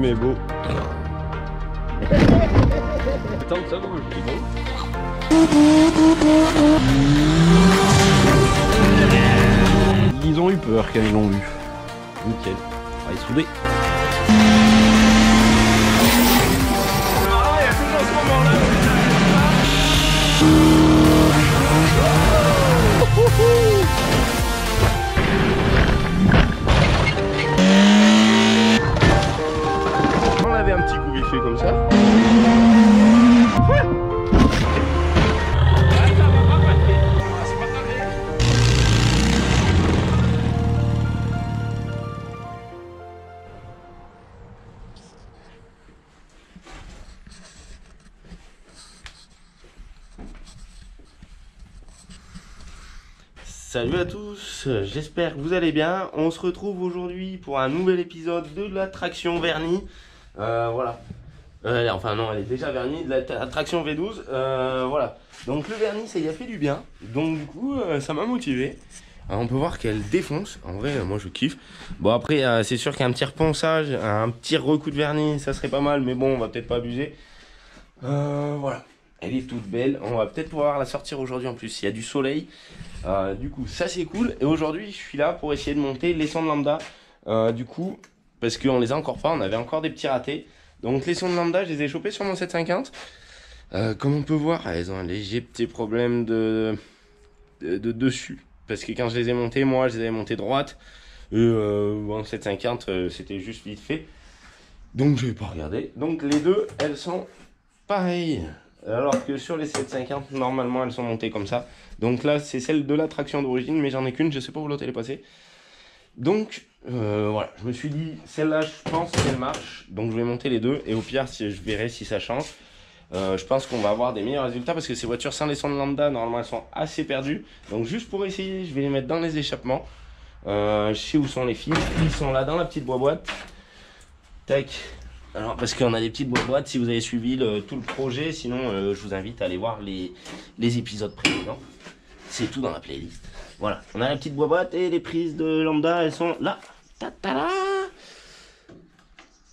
régime est beau. Tant que ça, moi je dis bon. Ils ont eu peur quand ils l'ont vu. Nickel. On va les souder. Ah, il y a toujours ce moment-là. On avait un petit coup vite fait comme ça. Salut à tous, j'espère que vous allez bien. On se retrouve aujourd'hui pour un nouvel épisode de la traction vernis. Voilà. Enfin non, elle est déjà vernie, de la traction V12. Voilà. Donc le vernis, ça y a fait du bien. Donc du coup, ça m'a motivé. On peut voir qu'elle défonce. En vrai, moi je kiffe. Bon après, c'est sûr qu'un petit reponçage, un petit recoup de vernis, ça serait pas mal. Mais bon, on va peut-être pas abuser. Voilà. Elle est toute belle. On va peut-être pouvoir la sortir aujourd'hui en plus. Il y a du soleil. Du coup, ça c'est cool. Et aujourd'hui, je suis là pour essayer de monter les sondes lambda. Du coup, parce qu'on les a encore pas. On avait encore des petits ratés. Donc les sondes lambda, je les ai chopées sur mon 750. Comme on peut voir, elles ont un léger petit problème de dessus. Parce que quand je les ai montées, moi, je les avais montées droite. En 750, c'était juste vite fait. Donc je vais pas regarder. Donc les deux, elles sont pareilles. Alors que sur les 750, normalement, elles sont montées comme ça. Donc là, c'est celle de la traction d'origine, mais j'en ai qu'une, je sais pas où l'autre elle est passée. Donc voilà, je me suis dit, celle-là, je pense qu'elle marche. Donc je vais monter les deux, et au pire, si je verrai si ça change. Je pense qu'on va avoir des meilleurs résultats, parce que ces voitures sans les sondes lambda, normalement, elles sont assez perdues. Donc juste pour essayer, je vais les mettre dans les échappements. Je sais où sont les fils, ils sont là dans la petite boîte. Tac. Alors parce qu'on a des petites boîtes si vous avez suivi tout le projet, sinon je vous invite à aller voir les épisodes précédents. C'est tout dans la playlist. Voilà, on a la petite boîte et les prises de lambda, elles sont là. Ta-ta-da.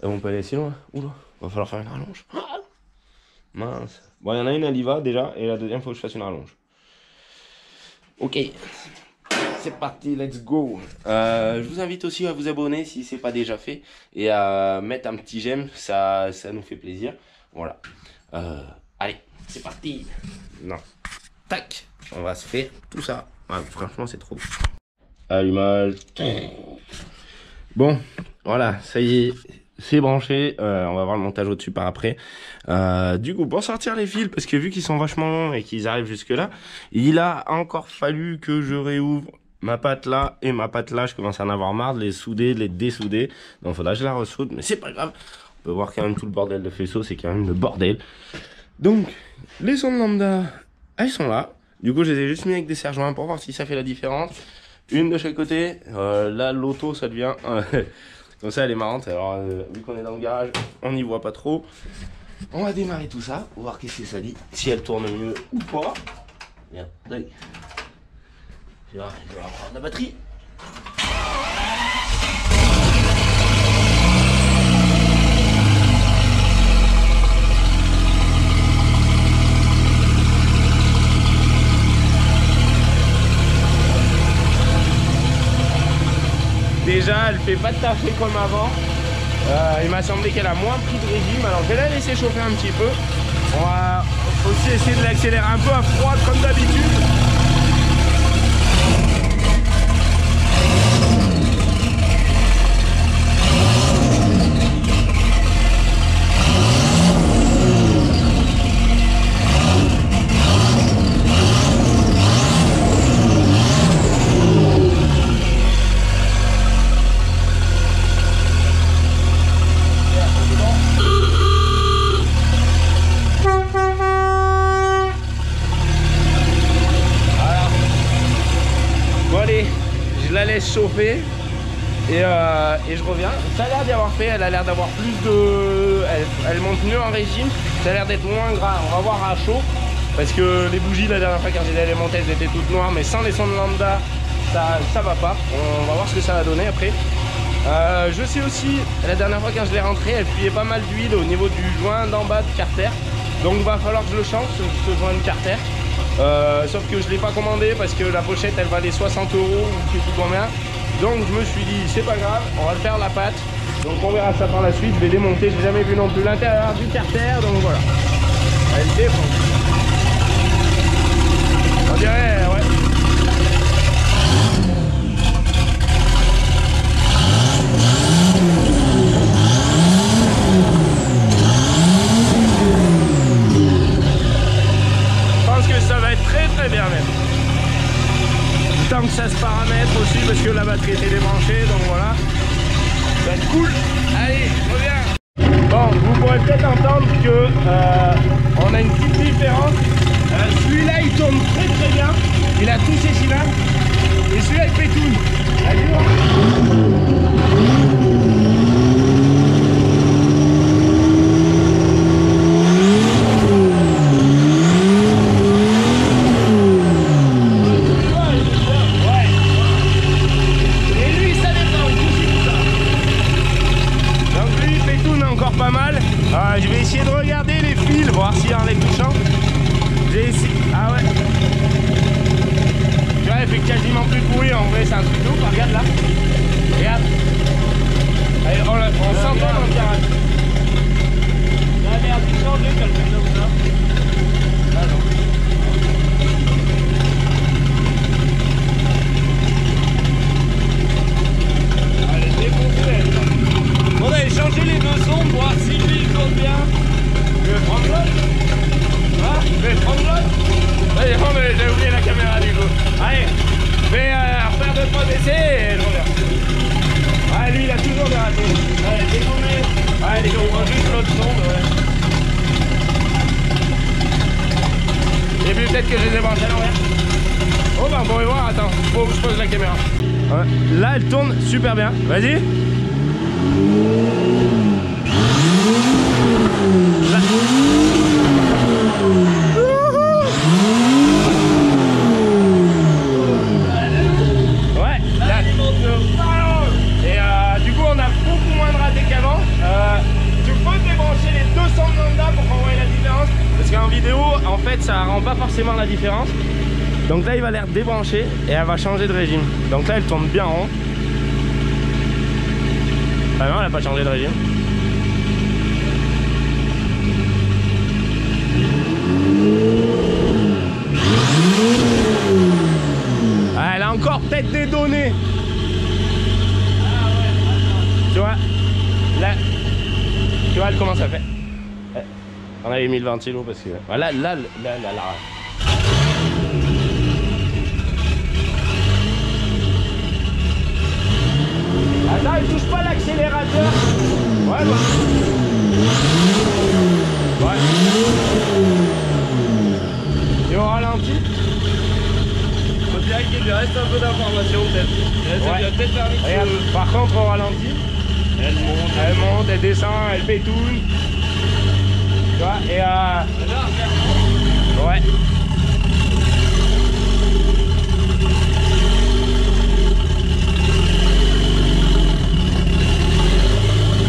On peut aller si loin. Oula, va falloir faire une rallonge. Ah, mince. Bon, il y en a une, elle y va déjà, et la deuxième, il faut que je fasse une rallonge. Ok. C'est parti, let's go. Je vous invite aussi à vous abonner si c'est pas déjà fait et à mettre un petit j'aime, ça nous fait plaisir. Voilà. Allez, c'est parti. Non. Tac. On va se faire tout ça. Ouais, franchement, c'est trop. Allumage. Bon, voilà, ça y est. C'est branché, on va voir le montage au-dessus par après. Du coup, pour sortir les fils, parce que vu qu'ils sont vachement longs et qu'ils arrivent jusque là, il a encore fallu que je réouvre ma patte là et ma patte là. Je commence à en avoir marre de les souder, de les dessouder. Donc faudra que je la ressoude, mais c'est pas grave. On peut voir quand même tout le bordel de faisceau, c'est quand même le bordel. Donc, les sondes lambda, elles sont là. Du coup, je les ai juste mis avec des serre-joints pour voir si ça fait la différence. Une de chaque côté. Là, l'auto, ça devient... comme ça, elle est marrante. Alors, vu qu'on est dans le garage, on n'y voit pas trop. On va démarrer tout ça. On va voir qu'est-ce que ça dit. Si elle tourne mieux ou pas. Bien, allez. Je vais reprendre la batterie. Déjà, elle fait pas de taffer comme avant. Il m'a semblé qu'elle a moins pris de régime. Alors, je vais la laisser chauffer un petit peu. On va aussi essayer de l'accélérer un peu à froid comme d'habitude. Chauffer et je reviens. Ça a l'air d'y avoir fait, elle a l'air d'avoir plus de... Elle monte mieux en régime, ça a l'air d'être moins gras. On va voir à chaud parce que les bougies la dernière fois quand j'ai les montées elles étaient toutes noires, mais sans les sondes lambda ça va pas. On va voir ce que ça va donner après. Je sais aussi, la dernière fois quand je l'ai rentré, elle fuyait pas mal d'huile au niveau du joint d'en bas de carter. Donc il va falloir que je le change, ce joint de carter. Sauf que je ne l'ai pas commandé parce que la pochette elle valait 60 € ou je sais plus combien. Donc je me suis dit c'est pas grave, on va le faire la pâte. Donc on verra ça par la suite, je vais démonter, j'ai jamais vu non plus l'intérieur du carter, donc voilà. Elle défonce. On dirait, ouais. Je pense que ça va être très bien même. Tant que ça se paramètre aussi parce que la batterie était débranchée, donc voilà. Ça va être cool. Allez, reviens. Bon, vous pourrez peut-être entendre que on a une petite différence. Celui-là il tourne très bien. Il a tous ses cylindres. Et celui-là il fait tout. Allez, pas mal. Je vais essayer de regarder les fils, voir s'il y a les touchants. J'ai essayé. Ah ouais. Tu vois, il fait quasiment plus de bruit. En vrai, c'est un truc de ouf. Regarde là. Regarde. Allez, on s'entend dans le garage. La merde, tu changes quand le fait comme ça. Ah non. Allez, défoncez. On va changer les deux sons, voir si lui il tourne bien. Je vais prendre l'autre. Ah, je vais prendre l'autre. Allez, j'ai oublié la caméra du coup. Allez, je vais faire 2-3 essais et je reviens. Ah, lui il a toujours des ratés. Allez, détournez. Allez, on prend juste l'autre son. Ouais. Et puis peut-être que je les ai branchés à l'envers. Oh bah on pourrait voir, attends, faut que je pose la caméra. Ouais. Là elle tourne super bien. Vas-y. Là. Ouais, là. Et du coup on a beaucoup moins de ratés qu'avant. Tu peux débrancher les 200 lambda pour qu'on voit la différence. Parce qu'en vidéo en fait ça rend pas forcément la différence. Donc là il va l'air débranché et elle va changer de régime. Donc là elle tourne bien rond. Ah non, elle n'a pas changé de régime. Ah, elle a encore peut-être des données. Tu vois, là, tu vois, elle commence à faire. On avait mis le ventilo parce que. Voilà, là. Attends, il touche pas l'accélérateur. Ouais, bah. Ouais. Et au ralenti. On dirait qu'il lui reste un peu d'informations peut-être. Ouais. Regarde, par contre au ralenti, elle monte, elle descend, elle pétoune. Tu vois, et ouais.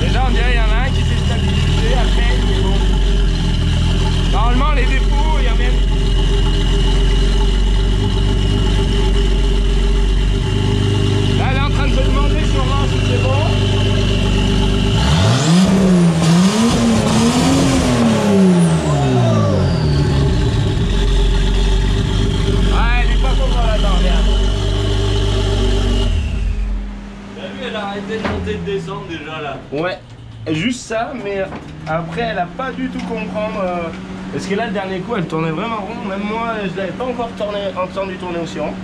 Déjà on dirait qu'il y en a un qui s'est stabilisé à peine, mais bon. Normalement les défauts, il y a même. Là elle est en train de se demander sûrement si c'est bon. Ah elle est pas contente là-dedans, regarde. T'as vu, elle a arrêté de monter et de descendre déjà là. Ouais, juste ça, mais après elle a pas du tout comprendre. Parce que là le dernier coup elle tournait vraiment rond, même moi je l'avais pas encore entendu tourner aussi rond.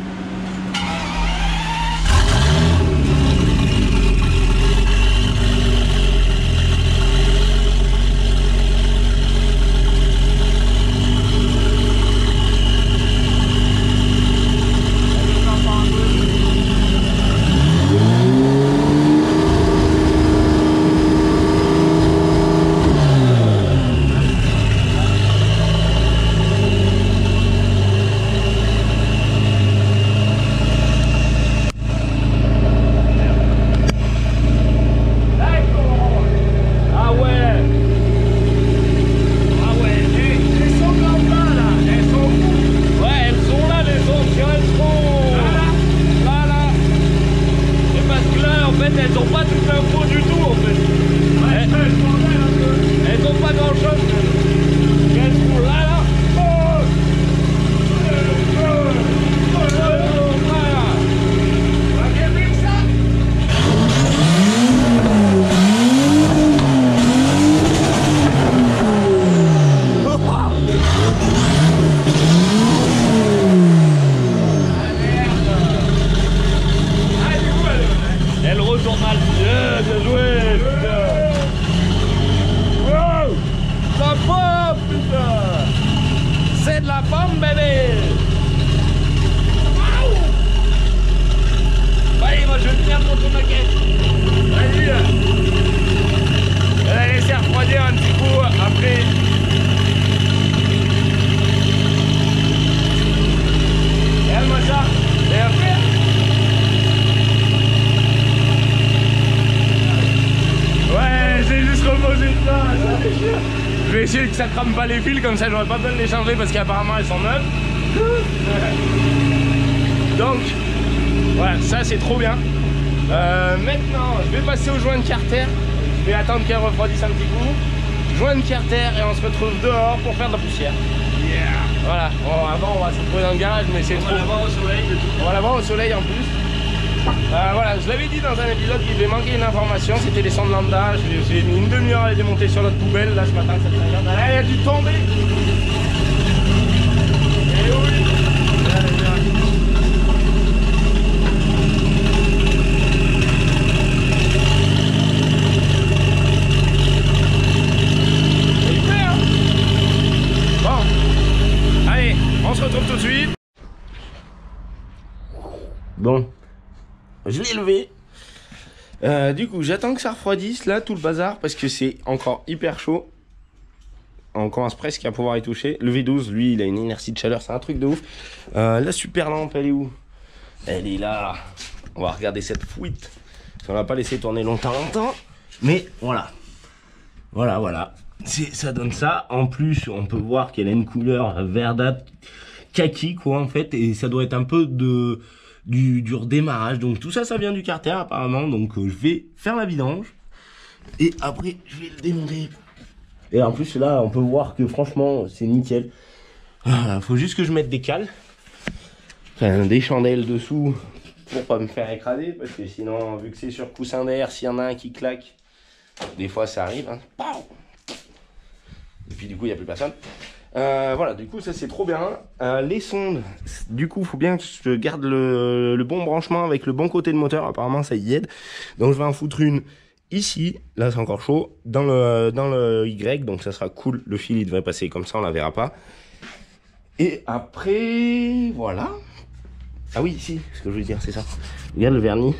de la pomme, bébé. Allez, moi je vais finir mon tourniquet. Vas-y. On va laisser refroidir un petit coup après. Regarde-moi ça. Et après. Ouais, j'ai juste reposé ça. Je vais essayer que ça crame pas les fils, comme ça j'aurais pas besoin de les changer parce qu'apparemment elles sont neuves. Donc. Voilà, ça c'est trop bien. Maintenant, je vais passer au joint de Carter. Je vais attendre qu'elle refroidisse un petit coup. Joint de Carter et on se retrouve dehors pour faire de la poussière. Yeah. Voilà. Bon, avant, on va se retrouver dans le garage, mais c'est trop. On va la voir au soleil. On va la voir au soleil en plus. Voilà, je l'avais dit dans un épisode qu'il devait manquer une information. C'était les sondes lambda. J'ai mis une demi-heure à les démonter sur notre poubelle. Là, ce matin, cette regarde. Là, il a dû tomber. Et oui. On se retrouve tout de suite. Bon, je l'ai levé. Du coup, j'attends que ça refroidisse là, tout le bazar, parce que c'est encore hyper chaud. On commence presque à pouvoir y toucher. Le V12, lui, il a une inertie de chaleur, c'est un truc de ouf. La super lampe, elle est où? Elle est là. On va regarder cette fuite. On va pas laisser tourner longtemps. Mais voilà. Voilà. Ça donne ça. En plus, on peut voir qu'elle a une couleur verdâtre, kaki quoi en fait, et ça doit être un peu du redémarrage. Donc tout ça, ça vient du Carter apparemment. Donc je vais faire la vidange et après je vais le démonter. Et en plus là, on peut voir que franchement, c'est nickel. Faut juste que je mette des cales, enfin des chandelles dessous pour pas me faire écraser, parce que sinon, vu que c'est sur coussin d'air, s'il y en a un qui claque, des fois ça arrive. Hein. Et puis du coup, il n'y a plus personne. Voilà, du coup, ça c'est trop bien. Les sondes, du coup, il faut bien que je garde le bon branchement avec le bon côté de moteur. Apparemment, ça y aide. Donc, je vais en foutre une ici. Là, c'est encore chaud. Dans le Y, donc ça sera cool. Le fil, il devrait passer comme ça, on la verra pas. Et après, voilà. Ah oui, ici, ce que je voulais dire, c'est ça. Regarde le vernis.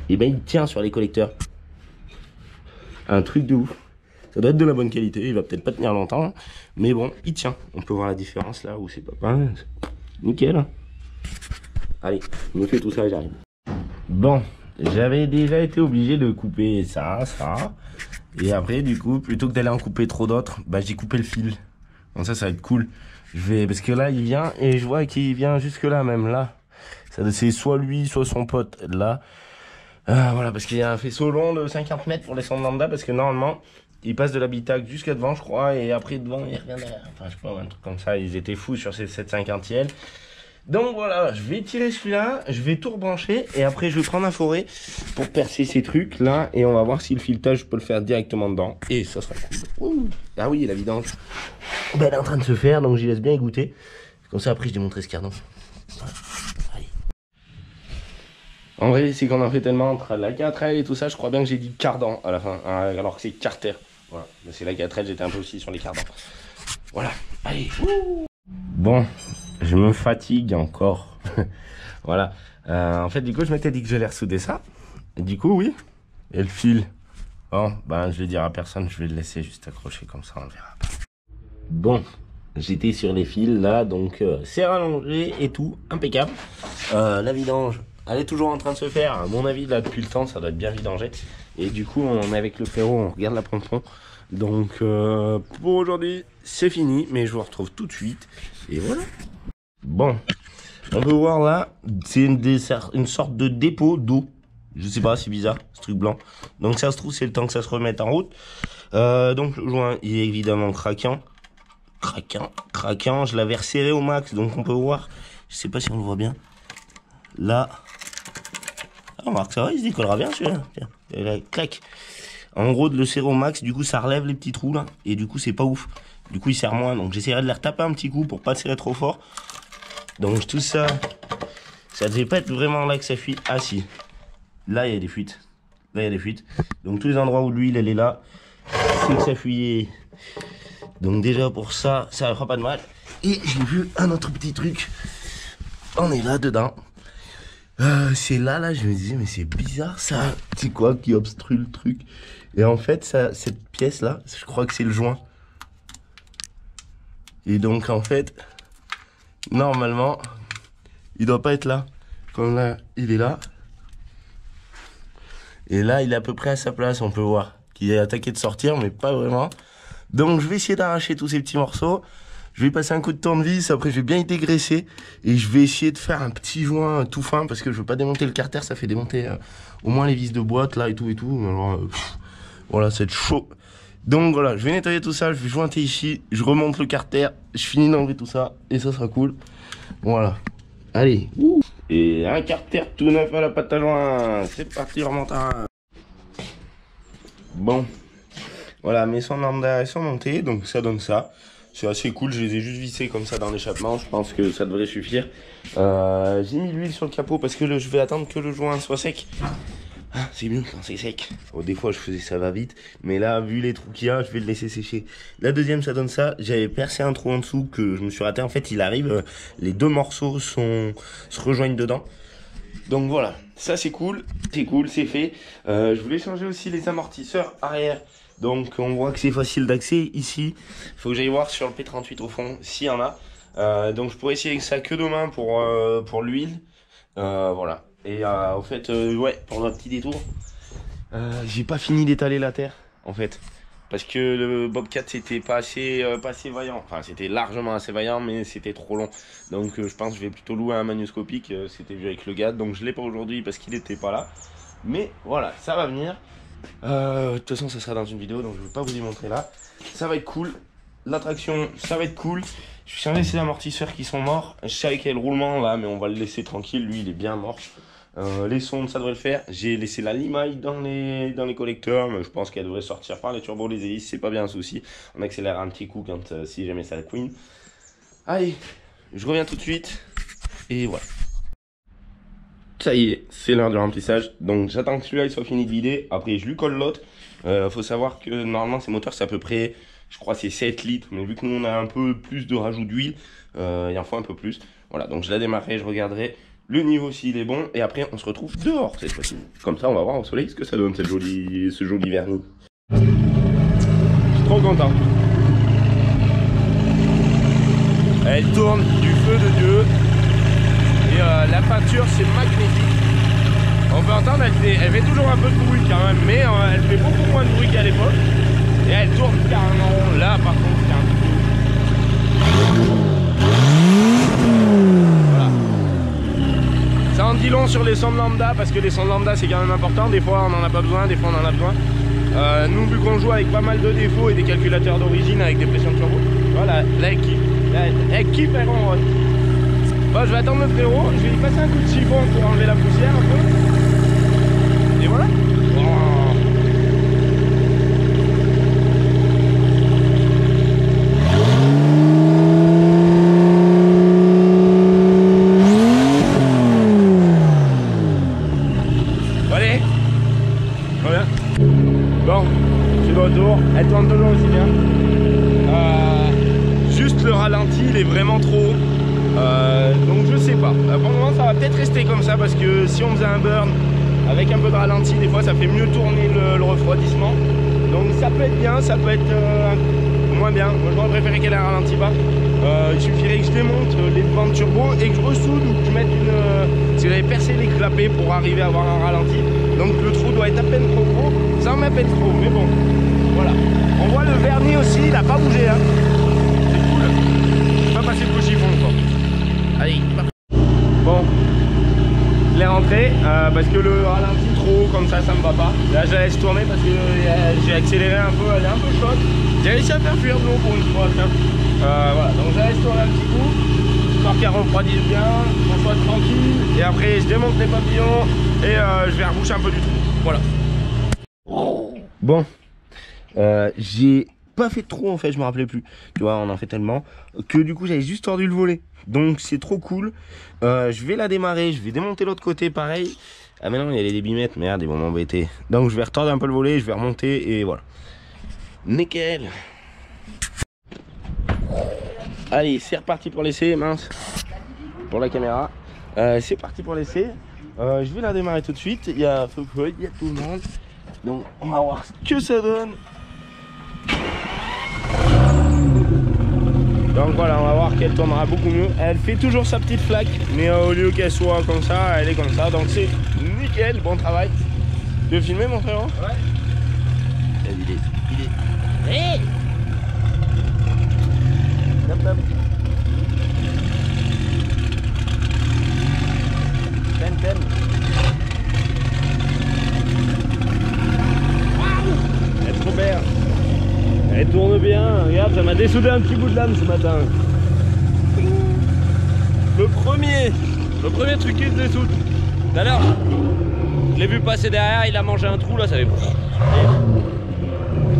Et ben, il tient sur les collecteurs. Un truc de ouf. Ça doit être de la bonne qualité, il va peut-être pas tenir longtemps, mais bon, il tient. On peut voir la différence là où c'est pas nickel. Allez, je me fais tout ça et j'arrive. Bon, j'avais déjà été obligé de couper ça. Et après, du coup, plutôt que d'aller en couper trop d'autres, bah j'ai coupé le fil. Donc ça va être cool. Parce que là, il vient et je vois qu'il vient jusque là, même là. C'est soit lui, soit son pote là. Voilà, parce qu'il y a un faisceau long de 50 mètres pour les sondes lambda, parce que normalement, ils passent de l'habitacle jusqu'à devant, je crois, et après devant, ils reviennent derrière. Enfin, je sais pas, un truc comme ça, ils étaient fous sur ces 750e. Donc voilà, je vais tirer celui-là, je vais tout rebrancher, et après je vais prendre un forêt pour percer ces trucs là, et on va voir si le filetage, je peux le faire directement dedans, et ça sera cool. Ouh. Ah oui, la vidange, ben, elle est en train de se faire, donc j'y laisse bien égoutter. Comme ça, après, je démonterai ce cardan. Voilà. Allez. En vrai, c'est qu'on en fait tellement entre la 4L et tout ça, je crois bien que j'ai dit cardan à la fin, alors que c'est Carter. Voilà, c'est la 4L, j'étais un peu aussi sur les cardans. Voilà, allez. Bon, je me fatigue encore. Voilà. En fait, du coup, je m'étais dit que j'allais ressouder ça. Et du coup, oui. Et le fil. Bon, ben, je vais dire à personne, je vais le laisser juste accroché comme ça, on verra. Bon, j'étais sur les fils là, donc c'est rallongé et tout, impeccable. La vidange, elle est toujours en train de se faire. À mon avis, là, depuis le temps, ça doit être bien vidangé. Et du coup, on est avec le frérot, on regarde la pompon. Donc, pour aujourd'hui, c'est fini. Mais je vous retrouve tout de suite. Et voilà. Bon, on peut voir là, c'est une sorte de dépôt d'eau. Je sais pas, c'est bizarre, ce truc blanc. Donc, ça se trouve, c'est le temps que ça se remette en route. Donc, le joint, il est évidemment craquant. Craquant. Je l'avais resserré au max. Donc, on peut voir. Je sais pas si on le voit bien. Là. Ah, remarque, ça va, il se décollera bien celui-là. Tiens, clac. En gros, de le serrer au max, du coup, ça relève les petits trous là. Et du coup, c'est pas ouf. Du coup, il serre moins. Donc, j'essaierai de les retaper un petit coup pour pas le serrer trop fort. Donc, tout ça, ça devait pas être vraiment là que ça fuit. Ah, si. Là, il y a des fuites. Donc, tous les endroits où l'huile, elle est là, c'est que ça fuyait. Donc, déjà, pour ça, ça fera pas de mal. Et j'ai vu un autre petit truc. On est là dedans. C'est là, je me disais, mais c'est bizarre ça. C'est quoi qui obstrue le truc? Et en fait, ça, cette pièce-là, je crois que c'est le joint. Et donc, en fait, normalement, il doit pas être là. Comme là, il est là. Et là, il est à peu près à sa place, on peut voir. Qu'il est attaqué de sortir, mais pas vraiment. Donc, je vais essayer d'arracher tous ces petits morceaux. Je vais passer un coup de tournevis, après je vais bien y dégraisser. Et je vais essayer de faire un petit joint tout fin, parce que je veux pas démonter le carter, ça fait démonter au moins les vis de boîte, là, et tout. Alors, voilà, c'est chaud. Donc voilà, je vais nettoyer tout ça, je vais jointer ici, je remonte le carter, je finis d'enlever tout ça, et ça sera cool. Voilà. Allez. Ouh. Et un carter tout neuf à la pâte à joint. C'est parti, remontant. Bon. Voilà, mes sondes lambda sont montées, donc ça donne ça. C'est assez cool, je les ai juste vissés comme ça dans l'échappement, je pense que ça devrait suffire. J'ai mis l'huile sur le capot parce que je vais attendre que le joint soit sec. Ah, c'est mieux quand c'est sec. Bon, des fois je faisais ça va vite, mais là vu les trous qu'il y a, je vais le laisser sécher. La deuxième ça donne ça, j'avais percé un trou en dessous que je me suis raté. En fait il arrive, les deux morceaux se rejoignent dedans. Donc voilà, ça c'est cool, c'est fait. Je voulais changer aussi les amortisseurs arrière. Donc on voit que c'est facile d'accès ici. Il faut que j'aille voir sur le P38 au fond s'il y en a. Donc je pourrais essayer ça que demain pour l'huile. Voilà. Et au fait, ouais, pour un petit détour, j'ai pas fini d'étaler la terre en fait. Parce que le Bobcat c'était pas assez vaillant. Enfin c'était largement assez vaillant mais c'était trop long. Donc je pense que je vais plutôt louer un magnoscopique. C'était vu avec le gars. Donc je l'ai pas aujourd'hui parce qu'il était pas là. Mais voilà, ça va venir. De toute façon ça sera dans une vidéo donc je ne vais pas vous y montrer là. Ça va être cool. L'attraction ça va être cool. Je suis changé ces amortisseurs qui sont morts. Je sais qu'il y a le roulement là mais on va le laisser tranquille. Lui il est bien mort. Les sondes ça devrait le faire. J'ai laissé la limaille dans les collecteurs mais je pense qu'elle devrait sortir par les turbos, les hélices. C'est pas bien un souci. On accélère un petit coup quand si jamais ça queen. Allez, je reviens tout de suite. Et voilà. Ça y est, c'est l'heure du remplissage. Donc j'attends que celui-là il soit fini de vider. Après je lui colle l'autre. Faut savoir que normalement ces moteurs c'est à peu près, je crois c'est 7 litres. Mais vu que nous on a un peu plus de rajout d'huile, il en faut un peu plus. Voilà, donc je la démarrerai, je regarderai le niveau s'il est bon. Et après on se retrouve dehors cette fois-ci. Comme ça on va voir au soleil ce que ça donne ce joli vernis. Je suis trop content. Elle tourne du feu de Dieu. La peinture c'est magnifique. On peut entendre, elle fait toujours un peu de bruit quand même, mais elle fait beaucoup moins de bruit qu'à l'époque. Et elle tourne carrément rond. Là par contre c'est un peu... Voilà. Ça en dit long sur les sondes lambda parce que les sondes lambda c'est quand même important. Des fois on n'en a pas besoin, des fois on en a besoin. Nous vu qu'on joue avec pas mal de défauts et des calculateurs d'origine avec des pressions de turbo, voilà, la équipe est en rôle. Bon, je vais attendre le frérot, je vais lui passer un coup de chiffon pour enlever la poussière un peu. Et voilà. Allez, voilà. Bon, je suis de retour. Elle tourne toujours aussi bien. Juste le ralenti, il est vraiment trop haut. Donc je sais pas, pour le moment ça va peut-être rester comme ça parce que si on faisait un burn avec un peu de ralenti, des fois ça fait mieux tourner le refroidissement. Donc ça peut être bien, ça peut être moins bien. Moi j'aurais préféré qu'elle ait un ralenti bas. Il suffirait que je démonte les devants de turbo et que je ressoude ou que je mette une... parce que j'avais percé les clapets pour arriver à avoir un ralenti. Donc le trou doit être à peine trop gros, ça en met à peine trop, mais bon, voilà. On voit le vernis aussi, il n'a pas bougé hein. C'est cool. Je vais pas passer le chiffon quoi. Allez, bon, je l'ai rentré parce que le ralenti trop comme ça me va pas. Là je la laisse tourner parce que j'ai accéléré un peu, elle est un peu chaude. J'ai réussi à faire fuir de l'eau pour une fois. Voilà, donc je la laisse tourner un petit coup, histoire qu'elle refroidisse bien, qu'on soit tranquille. Et après je démonte les papillons et je vais reboucher un peu du trou. Voilà. Bon, j'ai pas fait de trou en fait, je me rappelais plus. Tu vois, on en fait tellement que du coup j'avais juste tordu le volet. Donc c'est trop cool. Je vais la démarrer, je vais démonter l'autre côté pareil. Ah mais non, il y a les débitmètres, merde, ils vont m'embêter. Donc je vais retordre un peu le volet, je vais remonter et voilà. Nickel. Allez, c'est reparti pour l'essai, mince. Pour la caméra. C'est parti pour l'essai. Je vais la démarrer tout de suite. Il y a Fofo, il y a tout le monde. Donc on va voir ce que ça donne. Donc voilà, on va voir qu'elle tournera beaucoup mieux. Elle fait toujours sa petite flaque, mais au lieu qu'elle soit comme ça, elle est comme ça. Donc c'est nickel, bon travail. Tu veux filmer mon frère? Ouais. Il est. Hey, hop, hop. Ten. Elle est trop belle. Elle tourne bien. Regarde, ça m'a dessoudé un petit bout de lame ce matin. Le premier truc qui se dessoude. Tout à l'heure, je l'ai vu passer derrière, il a mangé un trou là, ça fait.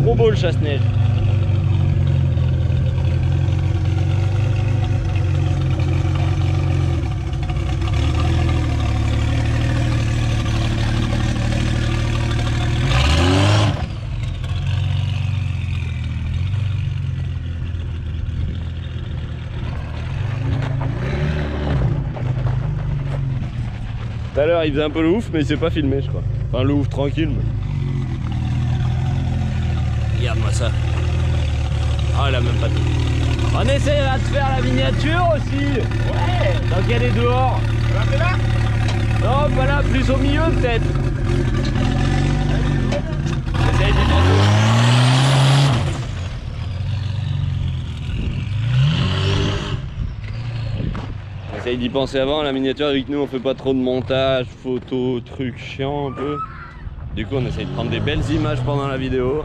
Trop beau le chasse-neige. Tout à l'heure il faisait un peu le ouf mais il s'est pas filmé je crois. Enfin le ouf tranquille mais... Regarde-moi ça. Ah il a même pas tout. On essaiera de faire la miniature aussi. Ouais. Donc elle est dehors. Tu là? Non pas là, plus au milieu peut-être. Essaye d'y penser. Essaye d'y penser avant, la miniature avec nous on fait pas trop de montage, photos, trucs chiants un peu. Du coup on essaye de prendre des belles images pendant la vidéo.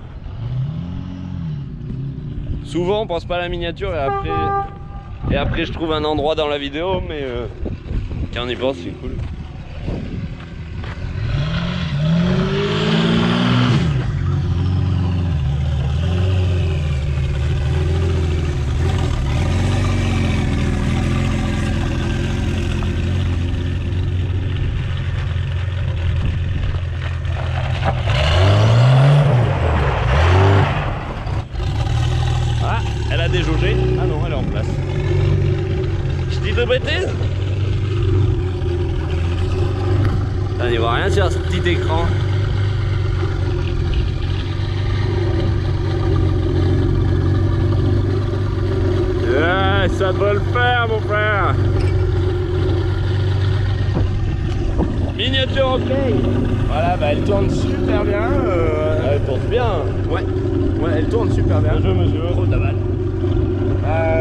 Souvent on pense pas à la miniature et après je trouve un endroit dans la vidéo mais quand on y pense c'est cool. Déjaugée. Ah non, elle est en place. Je dis de bêtises. On n'y voit rien sur ce petit écran. Ouais, ça doit le faire mon frère. Miniature ok. Voilà, bah elle tourne super bien. Elle tourne bien. Ouais, elle tourne super bien. Je mesure. Trop de balle.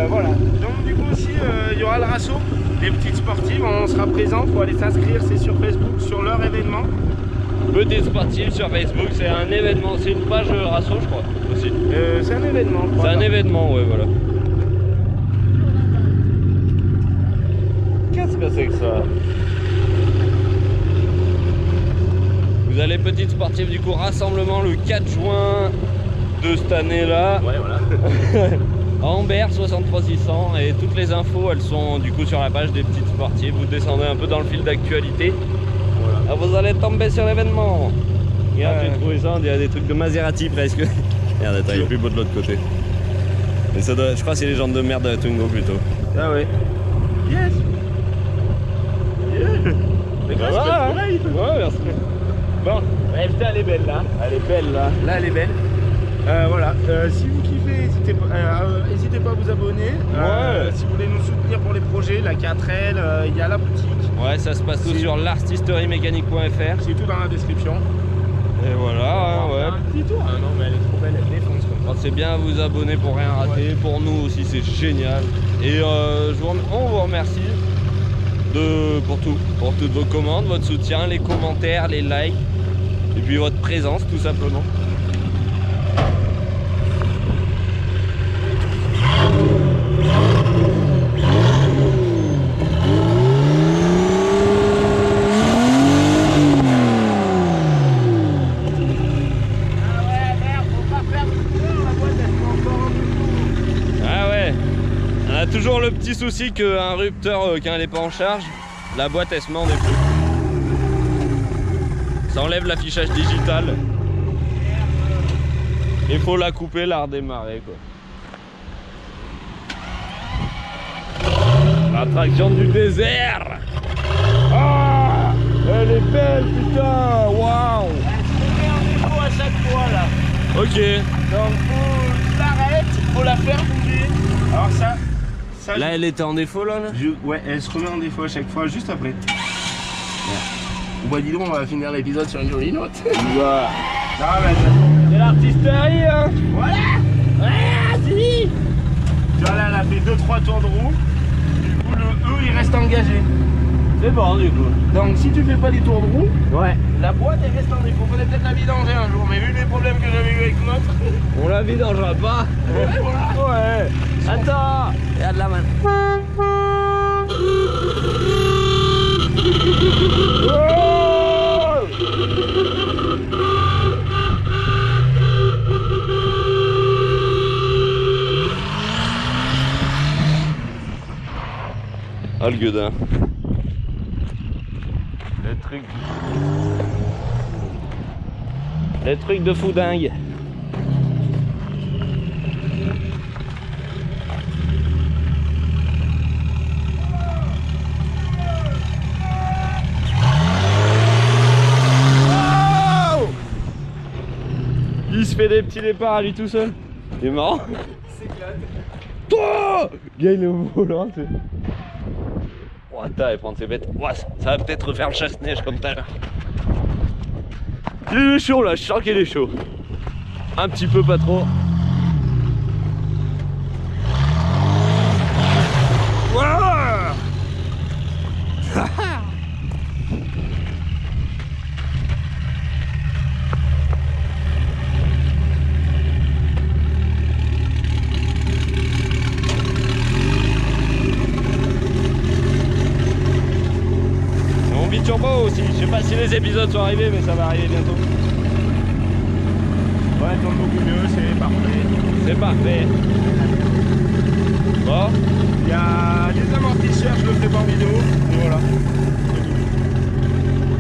Voilà, donc du coup aussi il y aura le rasso, les petites sportives, on sera présent, il faut aller s'inscrire, c'est sur Facebook, sur leur événement. Petites sportives sur Facebook, c'est un événement, c'est une page rasso je crois aussi. C'est un événement je crois. C'est un événement, ouais voilà. Qu'est-ce que c'est que ça? Vous allez petite sportive du coup, rassemblement le 4 juin de cette année là. Ouais voilà. Ambert 63600 et toutes les infos elles sont du coup sur la page des petites sportives. Vous descendez un peu dans le fil d'actualité. Voilà. Ah, vous allez tomber sur l'événement. Regarde, j'ai trouvé ça, il y a des trucs de Maserati presque. Regarde, attends, il est plus beau de l'autre côté. Mais ça doit, je crois que c'est les jantes de merde de la Twingo plutôt. Ah ouais. Yes. Yeah. Mais grâce à toi, ouais, merci. Bon, ouais, putain, elle est belle là. Elle est belle là. Là, elle est belle. Voilà, si vous kiffez, n'hésitez pas à vous abonner. Ouais. Si vous voulez nous soutenir pour les projets, la 4L, il y a la boutique. Ouais, ça se passe tout sur l'artisteriemécanique.fr. C'est tout dans la description. Et voilà, hein, ouais. Un petit tour. Ah non, mais elle est trop belle, elle défonce comme ça. C'est bien à vous abonner pour rien rater. Ouais. Pour nous aussi, c'est génial. Et on vous remercie pour toutes vos commandes, votre soutien, les commentaires, les likes et puis votre présence tout simplement. Toujours le petit souci qu'un rupteur quand elle n'est pas en charge, la boîte elle se met en défaut. Ça enlève l'affichage digital. Il faut la couper, la redémarrer quoi. Attraction du désert. Ah, elle est belle, putain. Waouh. Elle se met en défaut à chaque fois là. Ok. Donc faut l'arrêter, faut la faire bouger. Alors ça Là, elle était en défaut là. ouais, elle se remet en défaut à chaque fois, juste après. Ouais. Bon, dis donc, on va finir l'épisode sur une jolie note. Voilà. Non, mais C'est l'artisterie, hein. voilà. Ouais, si. Tu vois là, elle a fait 2-3 tours de roue. Du coup, le E, il reste engagé. C'est bon, du coup. Donc, si tu fais pas les tours de roue, Ouais. la boîte, elle reste en défaut. Faudrait peut-être la vidanger un jour, mais vu les problèmes que j'avais eu avec notre... On la vidangera pas. Ouais, voilà. Ouais. Attends. Regarde la main. Ah, le gueudin. Le truc de fou dingue. Wow, il se fait des petits départs à lui tout seul. Il est marrant. C'est éclate. Oh, gars, il est au volant. Oh, attends, il prend ses bêtes. Ouais, ça va peut-être refaire le chasse-neige comme tout à l'heure. Il est chaud là, je sens qu'il est chaud. Un petit peu, pas trop. Voilà. Mon biturbo aussi, je sais pas si les épisodes sont arrivés, mais ça va arriver bientôt. Ouais, tourne beaucoup mieux, c'est parfait. C'est parfait. Bon, Il y a des amortisseurs, je le ferai pas en vidéo. Et voilà.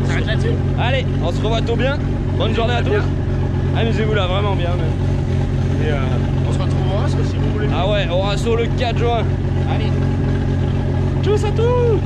On s'arrête là-dessus. allez, on se revoit tout bien. Bonne journée à tous. Amusez-vous là, vraiment bien même. Et on se retrouve au Rasco si vous voulez. Ah ouais, au Rasso le 4 juin. Allez. Tchuss à tous.